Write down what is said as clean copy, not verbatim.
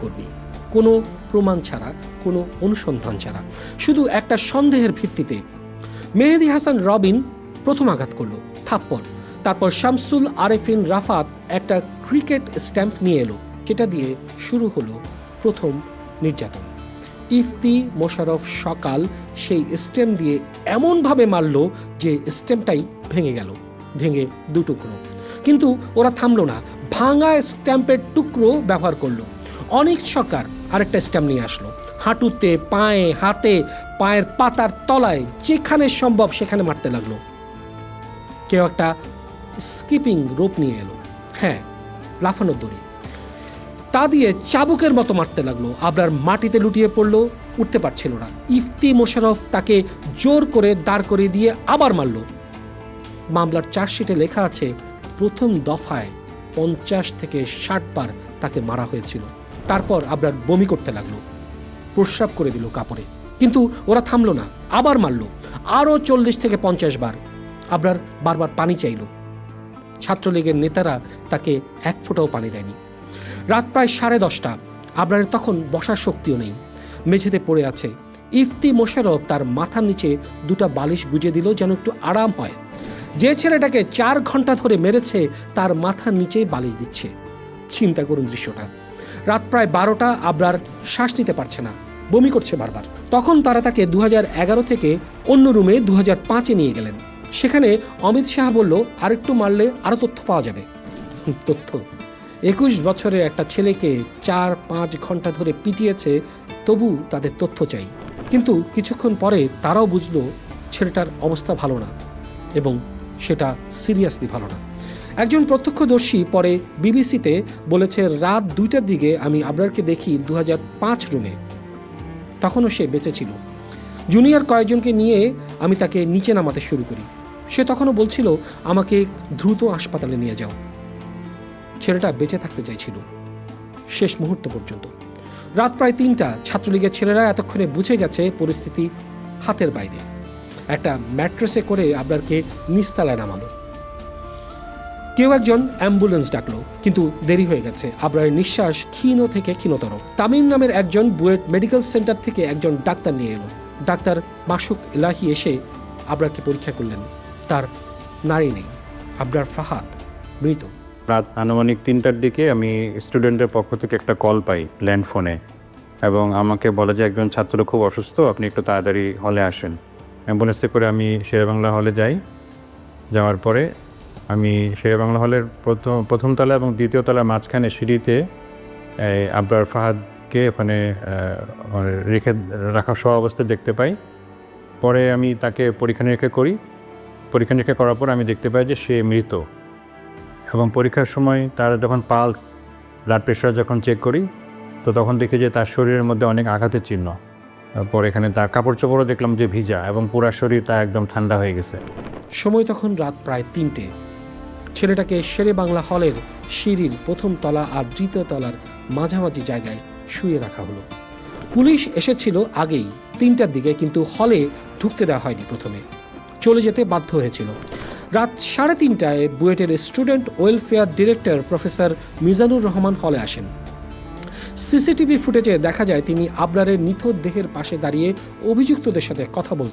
কর্মী, কোনো প্রমাণ ছাড়া, কোনো অনুসন্ধান ছাড়া, শুধু একটা সন্দেহের ভিত্তিতে মেহেদী হাসান রবিন প্রথম আঘাত করলো, থাপ্পড়। তারপর শামসুল আরেফিন রাফাত একটা ক্রিকেট স্ট্যাম্প নিয়ে এলো, যেটা দিয়ে শুরু হলো প্রথম নির্যাতন। ইফতি মোশাররফ সকাল সেই স্টেম দিয়ে এমনভাবে মারল যে স্টেমটাই ভেঙে দুটুকরো। কিন্তু ওরা থামলো না, ভাঙা স্ট্যাম্পের টুকরো ব্যবহার করলো। অনেক সরকার আরেকটা স্ট্যাম্প নিয়ে আসলো, হাঁটুতে, পায়ে, হাতে, পায়ের পাতার তলায় যেখানে সম্ভব সেখানে মারতে লাগলো। কেউ একটা স্কিপিং রোপ নিয়ে এলো, হ্যাঁ, লাফানোর দড়ি, তা দিয়ে চাবুকের মতো মারতে লাগলো। আবরার মাটিতে লুটিয়ে পড়লো, উঠতে পারছিল না। ইফতি মোশাররফ তাকে জোর করে দাঁড় করিয়ে দিয়ে আবার মারল। মামলার চার্জশিটে লেখা আছে প্রথম দফায় 50 থেকে 60 বার তাকে মারা হয়েছিল। তারপর আবরার বমি করতে লাগলো, প্রস্রাব করে দিল কাপড়ে। কিন্তু ওরা থামলো না, আবার মারল, আরও 40 থেকে 50 বার। আবরার বারবার পানি চাইল। ছাত্রলীগের নেতারা তাকে এক ফোঁটাও পানি দেয়নি। রাত প্রায় 10:30। আবরারের তখন বসার শক্তিও নেই, মেঝেতে পড়ে আছে। ইফতি মোশাররফ তার মাথার নিচে দুটা বালিশ গুজে দিল যেন একটু আরাম হয়। যে ছেলেটাকে 4 ঘন্টা ধরে মেরেছে তার মাথার নিচেই বালিশ দিচ্ছে। চিন্তা করুন দৃশ্যটা। রাত প্রায় 12টা। আবরার শ্বাস নিতে পারছে না, বমি করছে বারবার। তখন তারা তাকে 2011 থেকে অন্য রুমে 2005-এ নিয়ে গেলেন। সেখানে অমিত শাহ বলল, আরেকটু মারলে আরও তথ্য পাওয়া যাবে। তথ্য? 21 বছরের একটা ছেলেকে 4-5 ঘন্টা ধরে পিটিয়েছে, তবু তাদের তথ্য চাই। কিন্তু কিছুক্ষণ পরে তারাও বুঝলো ছেলেটার অবস্থা ভালো না, এবং সেটা সিরিয়াসলি ভালো না। একজন প্রত্যক্ষদর্শী পরে বিবিসিতে বলেছে, রাত 2টার দিকে আমি আবরারকে দেখি 2005 রুমে। তখনও সে বেঁচে ছিল। জুনিয়র কয়েকজনকে নিয়ে আমি তাকে নিচে নামাতে শুরু করি। সে তখনও বলছিল, আমাকে দ্রুত হাসপাতালে নিয়ে যাও। ছেলেটা বেঁচে থাকতে চাইছিল শেষ মুহূর্ত পর্যন্ত। রাত প্রায় 3টা। ছাত্রলীগের ছেলেরা এতক্ষণে বুঝে গেছে পরিস্থিতি হাতের বাইরে। একটা ম্যাট্রেসে করে আবরারকে নিচতলায় নামালো। কেউ একজন অ্যাম্বুলেন্স ডাকলো, কিন্তু দেরি হয়ে গেছে। আবরারের নিঃশ্বাস ক্ষীণ থেকে ক্ষীণতর। তামিম নামের একজন বুয়েট মেডিকেল সেন্টার থেকে একজন ডাক্তার নিয়ে এলো। ডাক্তার মাসুক এলাহি এসে আবরারকে পরীক্ষা করলেন। তার নাড়ি নেই। আবরার ফাহাদ মৃত। রাত আনুমানিক 3টার দিকে আমি স্টুডেন্টের পক্ষ থেকে একটা কল পাই ল্যান্ড ফোনে, এবং আমাকে বলে যে একজন ছাত্র খুব অসুস্থ, আপনি একটু তাড়াতাড়ি হলে আসেন। অ্যাম্বুলেন্সে করে আমি শেরেবাংলা হলে যাই। যাওয়ার পরে আমি শেরেবাংলা হলের প্রথম তলা এবং দ্বিতীয় তলার মাঝখানে সিঁড়িতে আবরার ফাহাদকে ওখানে রেখে রাখা সহ অবস্থায় দেখতে পাই। পরে আমি তাকে পরীক্ষা নিরীক্ষা করার পর আমি দেখতে পাই যে সে মৃত। এবং পরীক্ষার সময় তার যখন পালস, ব্লাড প্রেশার যখন চেক করি, তো তখন দেখি যে তার শরীরের মধ্যে অনেক আঘাতের চিহ্ন। পরে এখানে তার কাপড় চোপড়ও দেখলাম যে ভিজা, এবং পুরা শরীর তা একদম ঠান্ডা হয়ে গেছে। সময় তখন রাত প্রায় 3টে। ছেলেটাকে শেরেবাংলা হলের সিঁড়ির প্রথম তলা আর দ্বিতীয় তলার মাঝামাঝি জায়গায় শুয়ে রাখা হলো। পুলিশ এসেছিল আগেই 3টার দিকে, কিন্তু হলে ঢুকতে দেওয়া হয়নি। প্রথমে চলে যেতে বাধ্য হয়েছিল। রাত 3:30টায় বুয়েটের student welfare director professor Mizanur Rahman হলে আসেন। সিসিটিভি ফুটেজে দেখা যায় তিনি আবরারের নিথর দেহের পাশে দাঁড়িয়ে অভিযুক্তদের সাথে কথা বলছেন।